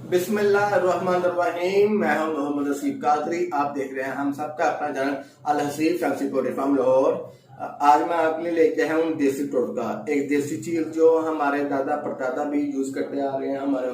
बिस्मिल्लाहिर्रहमानिर्रहीम। मैं हूं मोहम्मद हसीब कादरी। आप देख रहे हैं हम सबका अपना channel Al Haseeb fancy poultry farm Lahore. आज मैं आपके लिए लेके आया हूं देसी टोटका, एक देसी चीज जो हमारे दादा परदादा भी यूज करते आ रहे हैं। हमारे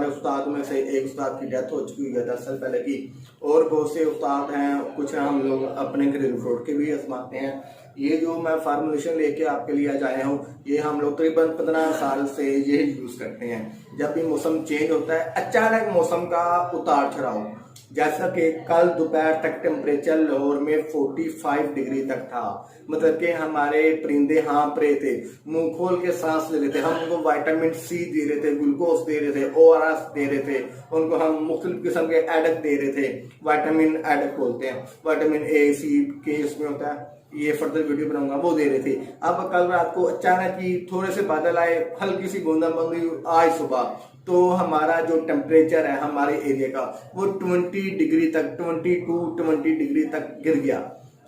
उस्ताद में से एक उस्ताद की डेथ हो चुकी है 10 साल पहले की, और बहुत से उस्ताद हैं, कुछ हम लोग अपने घरेलू फ्रूट के भी आजमाते हैं। ये जो मैं फार्मुलेशन लेके आपके लिए आज आया हूँ, ये हम लोग तकरीबन 15 साल से ये यूज करते हैं। जब भी मौसम चेंज होता है, अचानक मौसम का उतार चढ़ाव, जैसा कि कल दोपहर तक टेम्परेचर लाहौर में 45 डिग्री तक था। मतलब कि हमारे परिंदे हाँप रहे थे, मुंह खोल के सांस ले रहे थे। हम उनको विटामिन सी दे रहे थे, ग्लूकोज दे रहे थे, ORS दे रहे थे, उनको हम मुख्तलिफ किस्म के एडक दे रहे थे। विटामिन एडक बोलते हैं, विटामिन A C के इसमें होता है, ये फर्दर वीडियो बनाऊंगा, वो दे रहे थे। अब कल रात को अचानक ही थोड़े से बादल आए, हल्की सी बूंदाबांदी आज सुबह, तो हमारा जो टेम्परेचर है हमारे एरिया का वो 20 डिग्री तक, 20 डिग्री तक गिर गया।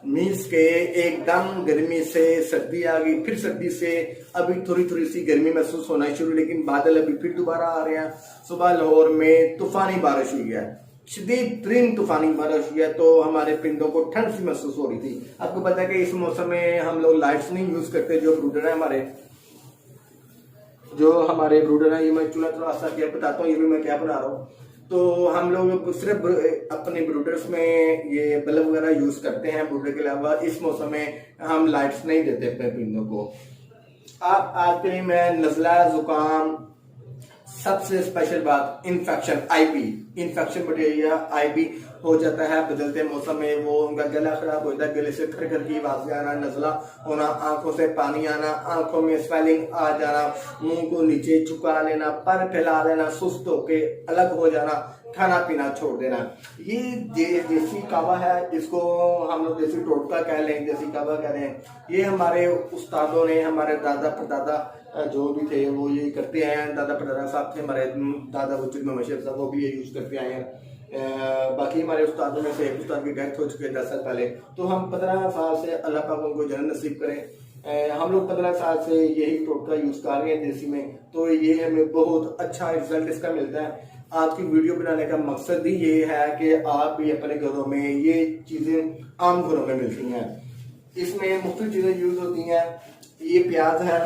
मीन्स के एकदम गर्मी से सर्दी आ गई, फिर सर्दी से अभी थोड़ी थोड़ी सी गर्मी महसूस होना शुरू, लेकिन बादल अभी फिर दोबारा आ रहे हैं। सुबह लाहौर में तूफानी बारिश हुई है, शदीद तरीन तूफानी बारिश हुई है, तो हमारे परिंदों को ठंड सी महसूस हो रही थी। आपको पता है कि इस मौसम में हम लोग लाइट्स नहीं यूज करते। जो ब्रूडर है हमारे ब्रूडर है, ये मैं चूल्हा थोड़ा सा क्या बताता हूँ, ये भी मैं क्या बना रहा हूँ। तो हम लोग सिर्फ अपने ब्रूडर्स में ये बल्ब वगैरह यूज करते हैं। ब्रूडर के अलावा इस मौसम में हम लाइट्स नहीं देते अपने परिंदों को। आप आज के लिए मैं नजला, जुकाम, सबसे स्पेशल बात infection, IB infection bacteria IB हो जाता है बदलते मौसम में। वो उनका गला खराब हो जाता है, गले से खर खर की आवाजें आना, नजला होना, आंखों से पानी आना, आंखों में स्वेलिंग आ जाना, मुंह को नीचे झुका लेना, पर फैला लेना, सुस्त होके अलग हो जाना, खाना पीना छोड़ देना। ये देसी कावा है, इसको हम लोग देसी टोटका कह लें, देसी कावा कह रहे हैं। ये हमारे उस्तादों ने, हमारे दादा परदादा जो भी थे वो ये करते हैं। दादा परदादा साहब थे हमारे, दादा बुजुर्ग मोहम्मद शेख साहब, वो भी ये यूज करते आए हैं। बाकी हमारे उस्तादों में से एक उस्ताद की डेथ हो चुकी है 10 साल पहले। तो हम 15 साल से, अल्लाह पाक उनको जन्नत नसीब करें, हम लोग 15 साल से यही टोटका यूज कर रहे हैं देसी में। तो ये हमें बहुत अच्छा रिजल्ट इसका मिलता है। आज की वीडियो बनाने का मकसद ही ये है कि आप भी अपने घरों में ये चीजें आम घरों में मिलती हैं। इसमें मुख्तलिफ चीजें यूज होती हैं। ये प्याज है,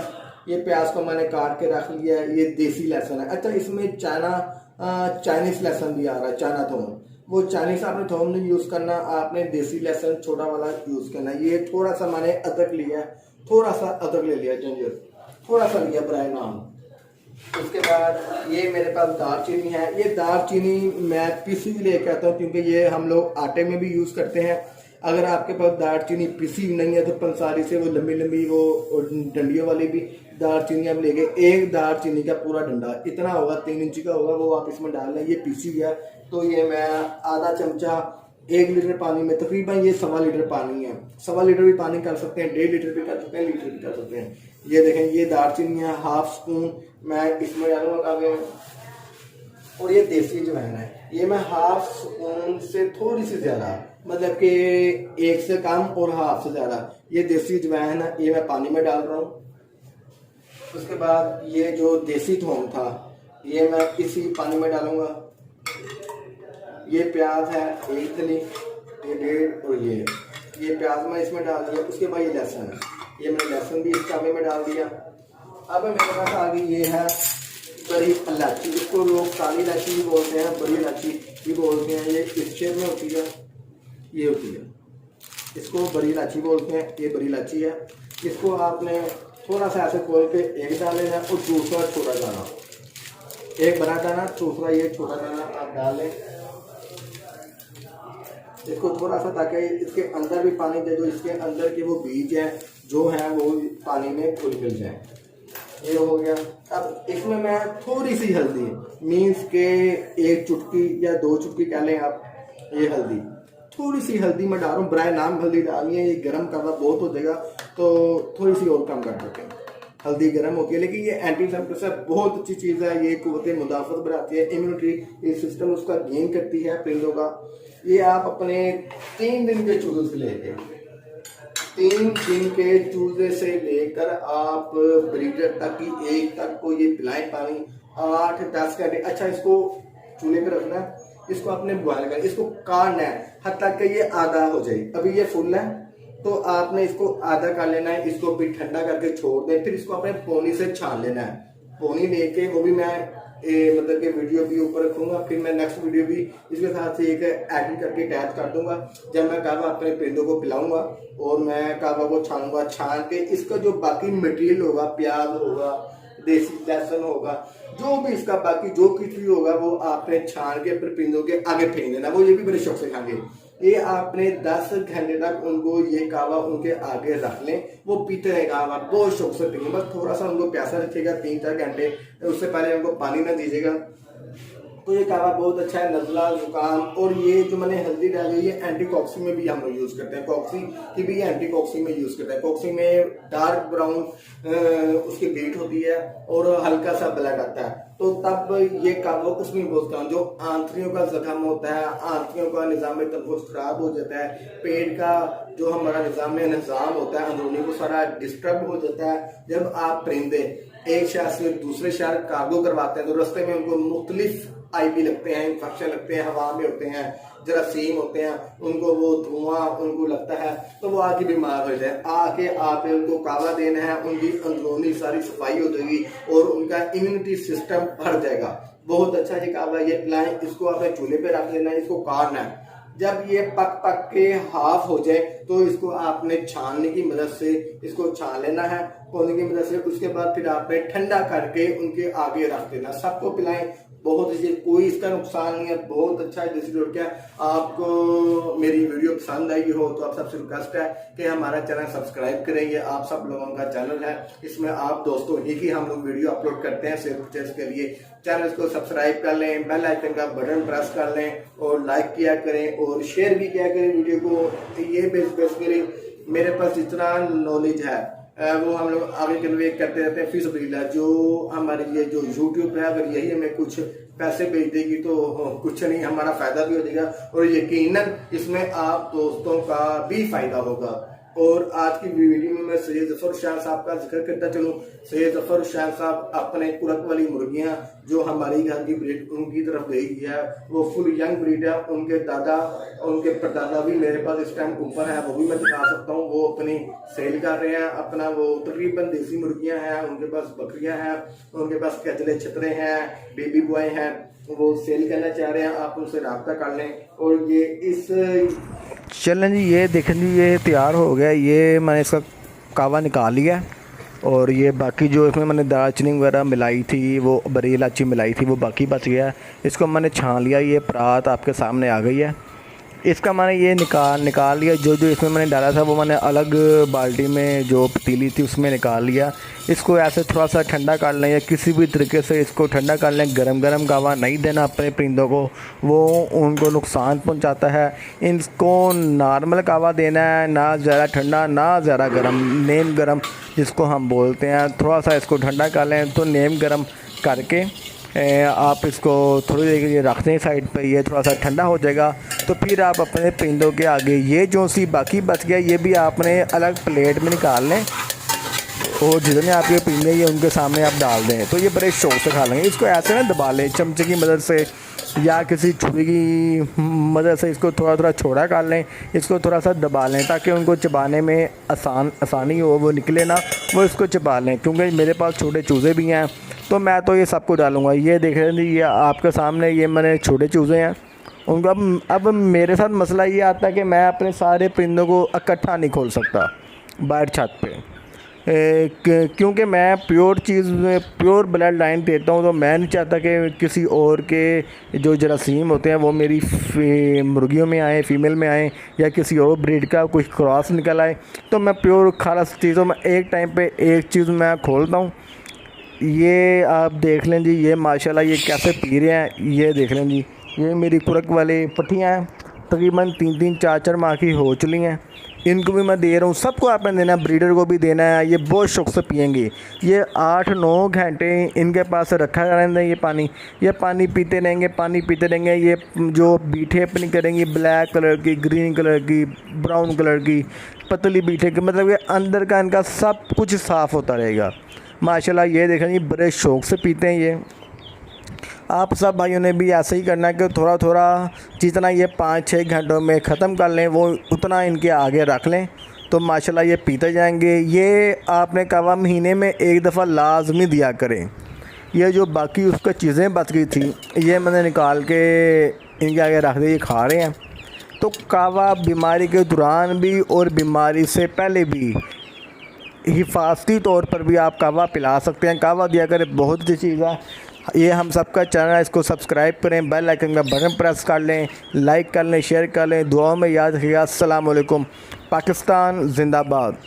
ये प्याज को मैंने काट के रख लिया है। ये देसी लहसुन है। अच्छा, इसमें चाइनीज लहसुन भी आ रहा है, चाइना थोम। वो चाइनीज आपने थोम नहीं यूज करना, आपने देसी लहसुन छोटा वाला यूज करना। ये थोड़ा सा मैंने अदरक लिया है, थोड़ा सा अदरक ले लिया, जिंजर थोड़ा सा लिया बराए नाम। उसके बाद ये मेरे पास दालचीनी है। ये दालचीनी मैं पिसी भी लेके आता हूँ, क्योंकि ये हम लोग आटे में भी यूज करते हैं। अगर आपके पास दालचीनी पिसी नहीं है तो पंसारी से वो लंबी लंबी वो डंडियों वाली भी दालचीनी आप लेके, एक दालचीनी का पूरा डंडा इतना होगा, 3 इंच का होगा, वो आप इसमें डाल लें। ये पीसी है, तो ये मैं आधा चमचा 1 लीटर पानी में, तकरीबन ये 1.25 लीटर पानी है, 1.25 लीटर भी पानी कर सकते हैं, 1.5 लीटर भी कर सकते हैं, लीटर भी कर सकते हैं। ये देखें, ये दालचीनी है, 1/2 स्पून मैं इसमें डालूंगा आगे। और ये देसी अजवाइन है, ये मैं 1/2 स्पून से थोड़ी सी ज्यादा, मतलब कि 1 से कम और 1/2 से ज्यादा ये देसी अजवाइन है, ये मैं पानी में डाल रहा हूँ। उसके बाद ये जो देसी थोम था, ये मैं इसी पानी में डालूंगा। ये प्याज है 1 कली, ये 1.5, और ये प्याज मैं इसमें डाल दिया। उसके बाद ये लहसुन है, ये मैंने लहसुन भी इस चावल में डाल दिया। अब मेरे पास आ गई ये है बड़ी इलायची, इसको लोग काली इलायची भी बोलते हैं, बड़ी इलायची भी बोलते हैं। ये इस शेप में होती है, ये होती है, इसको बड़ी इलायची बोलते हैं। ये बड़ी इलायची है, इसको आपने थोड़ा सा ऐसे खोल के एक डाल लेना और दूसरा छोटा दाना, एक बड़ा दाना, दूसरा ये छोटा दाना आप डाल लें। इसको थोड़ा सा, ताकि इसके अंदर भी पानी दे दो, इसके अंदर के वो बीज हैं जो हैं वो पानी में घुल मिल जाए। ये हो गया। अब इसमें मैं थोड़ी सी हल्दी, मीन्स के 1 चुटकी या 2 चुटकी कह लें आप, ये हल्दी, थोड़ी सी हल्दी मैं डाल रहा हूँ, बराए नाम हल्दी डालनी है। ये गर्म करना बहुत हो जाएगा, तो थोड़ी सी और कम कर देते हैं। हल्दी गर्म होती है, लेकिन ये एंटीसेप्टिक है, बहुत अच्छी चीज़ है। ये कुव्वत मुदाफ़त बढ़ाती है, इम्यूनिटी सिस्टम उसका गेन करती है परिंदों का। ये आप अपने 3 दिन के चूजे से लेकर 3 दिन के चूजे से लेकर आप ब्रीडर तक की एक तक को ये पिलाएं पानी, 8-10 घंटे अच्छा इसको चूल्हे पे रखना है, इसको आपने बॉयल करना, इसको काटना है हद तक कि ये आधा हो जाए। अभी ये फुल है तो आपने इसको आधा कर लेना है, इसको फिर ठंडा करके छोड़ दें, फिर इसको आपने पोनी से छान लेना है। पोनी लेके वो भी मैं मतलब कि वीडियो भी ऊपर रखूंगा, फिर मैं नेक्स्ट वीडियो भी इसके साथ से एक एडिट करके अटैच कर दूंगा जब मैं कहवा अपने परिंदों को पिलाऊंगा। और मैं कहवा को छानूंगा, छान के इसका जो बाकी मटेरियल होगा, प्याज होगा, देसी लहसुन होगा, जो भी इसका बाकी जो कुछ भी होगा वो आपने छान के अपने परिंदों के आगे फेंक देना। वो ये भी बड़े शौक से खाएंगे। ये आपने 10 घंटे तक उनको ये कहवा उनके आगे रख लें, वो पीते रहे कहवा, बहुत शौक से पिएंगे। बस थोड़ा सा उनको प्यासा रखिएगा 3-4 घंटे, उससे पहले उनको पानी ना दीजिएगा। तो ये कहवा बहुत अच्छा है नज़ला, जुकाम। और ये जो मैंने हल्दी डाली है ये एंटी कॉक्सी में भी हम लोग यूज़ करते हैं, कॉक्सी की भी एंटी कॉक्सी में यूज़ करते हैं। कॉक्सी में डार्क ब्राउन उसकी बीट होती है और हल्का सा ब्लैक आता है, तो तब ये कहवा उसमें बोलता हूँ। जो आंतरियों का जख्म होता है, आंतरियों का निज़ाम तनफुस खराब हो जाता है, पेट का जो हमारा निज़ाम होता है अंदरूनी वो सारा डिस्टर्ब हो जाता है। जब आप परिंदे एक शहर से दूसरे शहर कार्गो करवाते हैं तो रास्ते में उनको मुख्तलिफ आईबी लगते हैं, इन्फेक्शन लगते हैं, हवा में होते हैं, जरासीम होते हैं, उनको वो धुआं उनको लगता है तो वो आके बीमार हो जाते हैं। आके आप उनको कहवा देना है, उनकी अंदरूनी सारी सफाई हो जाएगी और उनका इम्यूनिटी सिस्टम बढ़ जाएगा। बहुत अच्छा ये कहवा, ये पिलाएं। इसको आपने चूल्हे पे रख लेना है, इसको काटना है। जब ये पक के हाफ हो जाए तो इसको आपने छानने की मदद से इसको छान लेना है, पोने की मदद से। उसके बाद फिर आपने ठंडा करके उनके आगे रख देना। सबको पिलाएं, बहुत अच्छी, कोई इसका नुकसान नहीं है, बहुत अच्छा है देसी नुस्खा। आपको मेरी वीडियो पसंद आई हो तो आप सबसे रिक्वेस्ट है कि हमारा चैनल सब्सक्राइब करें। ये आप सब लोगों का चैनल है, इसमें आप दोस्तों ही की हम लोग वीडियो अपलोड करते हैं सेल परचेज के लिए। चैनल को सब्सक्राइब कर लें, बेल आइकन का बटन प्रेस कर लें और लाइक किया करें और शेयर भी किया करें वीडियो को। ये बेसिकली मेरे पास जितना नॉलेज है वो हम लोग आगे कन्वे करते रहते हैं। फीस बिल्ला जो हमारे ये जो यूट्यूब है, अगर यही हमें कुछ पैसे भेज देगी तो कुछ नहीं, हमारा फायदा भी हो जाएगा और यकीनन इसमें आप दोस्तों का भी फायदा होगा। और आज की वीडियो में मैं सैयद जफर हुसैन साहब का जिक्र करता चलूँ। सैयद जफर हुसैन साहब अपने कुरक वाली मुर्गियां जो हमारी घर की ब्रीड उनकी तरफ भेजी है, वो फुल यंग ब्रीड है। उनके दादा उनके परदादा भी मेरे पास इस टाइम ऊपर है, वो भी मैं दिखा सकता हूँ। वो अपनी सेल कर रहे हैं अपना, वो तकरीबन देसी मुर्गियां हैं, उनके पास बकरियां हैं, उनके पास कचले छतरे हैं, बेबी बॉय हैं, वो सेल करना चाह रहे हैं। आप उनसे रब्ता कर लें। और ये इस चलें जी, ये देखें जी, ये तैयार हो गया। ये मैंने इसका कहवा निकाल लिया और ये बाकी जो इसमें मैंने दालचीनी वगैरह मिलाई थी, वो बड़ी इलायची मिलाई थी, वो बाकी बच गया। इसको मैंने छान लिया। ये परात आपके सामने आ गई है। इसका मैंने ये निकाल लिया। जो इसमें मैंने डाला था वो मैंने अलग बाल्टी में जो पतीली थी उसमें निकाल लिया। इसको ऐसे थोड़ा सा ठंडा कर लें या किसी भी तरीके से इसको ठंडा कर लें। गरम कहवा नहीं देना अपने परिंदों को, वो उनको नुकसान पहुंचाता है। इनको नॉर्मल कहवा देना है, ना ज़्यादा ठंडा ना ज़्यादा गर्म, नेम गर्म जिसको हम बोलते हैं। थोड़ा सा इसको ठंडा कर लें तो नेम गर्म करके आप इसको थोड़ी देर के लिए रख दें साइड पे। ये थोड़ा सा ठंडा हो जाएगा तो फिर आप अपने परिंदों के आगे ये जो सी बाकी बच गया ये भी आपने अलग प्लेट में निकाल लें और जितने आपके परिंदे ये उनके सामने आप डाल दें तो ये बड़े शौक से खा लेंगे। इसको ऐसे ना दबा लें चमचे की मदद से या किसी छुरी की मदद से, इसको थोड़ा छोड़ा कर लें, इसको थोड़ा सा दबा लें ताकि उनको चबाने में आसानी हो, वो निकले ना, वो इसको चबा लें। क्योंकि मेरे पास छोटे चूज़े भी हैं तो मैं तो ये सबको डालूँगा। ये देख रहे हैं ये आपके सामने, ये मैंने छोटे चूज़े हैं उनको। अब मेरे साथ मसला ये आता है कि मैं अपने सारे परिंदों को इकट्ठा नहीं खोल सकता बाहर छत पे, क्योंकि मैं प्योर ब्लड लाइन देता हूँ। तो मैं नहीं चाहता कि किसी और के जो जरासीम होते हैं वो मेरी मुर्गियों में आए, फीमेल में आए, या किसी और ब्रीड का कुछ क्रॉस निकल आए। तो मैं प्योर खास चीज़ों में एक टाइम पे एक चीज़ मैं खोलता हूँ। ये आप देख लें जी, ये माशाल्लाह ये कैसे पी रहे हैं। ये देख लें जी, ये मेरी कुरक वाली पट्टियाँ हैं, तकरीबन 3-3 4-4 माह की हो चुकी हैं। इनको भी मैं दे रहा हूँ, सबको आपने देना है, ब्रीडर को भी देना है। ये बहुत शौक से पियेंगे। ये 8-9 घंटे इनके पास रखा रहेंगे। ये पानी पीते रहेंगे। ये जो बीठे अपनी करेंगी ब्लैक कलर की, ग्रीन कलर की, ब्राउन कलर की, पतली बीठे की, मतलब ये अंदर का इनका सब कुछ साफ़ होता रहेगा माशाल्लाह। ये देखें ये बड़े शौक से पीते हैं। आप सब भाइयों ने भी ऐसे ही करना है कि थोड़ा थोड़ा जितना ये 5-6 घंटों में ख़त्म कर लें वो उतना इनके आगे रख लें, तो माशाल्लाह ये पीते जाएंगे। ये आपने कहवा महीने में एक दफ़ा लाजमी दिया करें। ये जो बाकी उसका चीज़ें बच गई थी ये मैंने निकाल के इनके आगे रख दी, ये खा रहे हैं। तो कहवा बीमारी के दौरान भी और बीमारी से पहले भी हिफाजती तौर पर भी आप कहवा पिला सकते हैं। कहवा दिया करें, बहुत अच्छी चीज़ है। ये हम सबका चैनल है, इसको सब्सक्राइब करें, बेल आइकन का बटन प्रेस कर लें, लाइक कर लें, शेयर कर लें, दुआओं में याद रखिएगा। अस्सलाम वालेकुम। पाकिस्तान जिंदाबाद।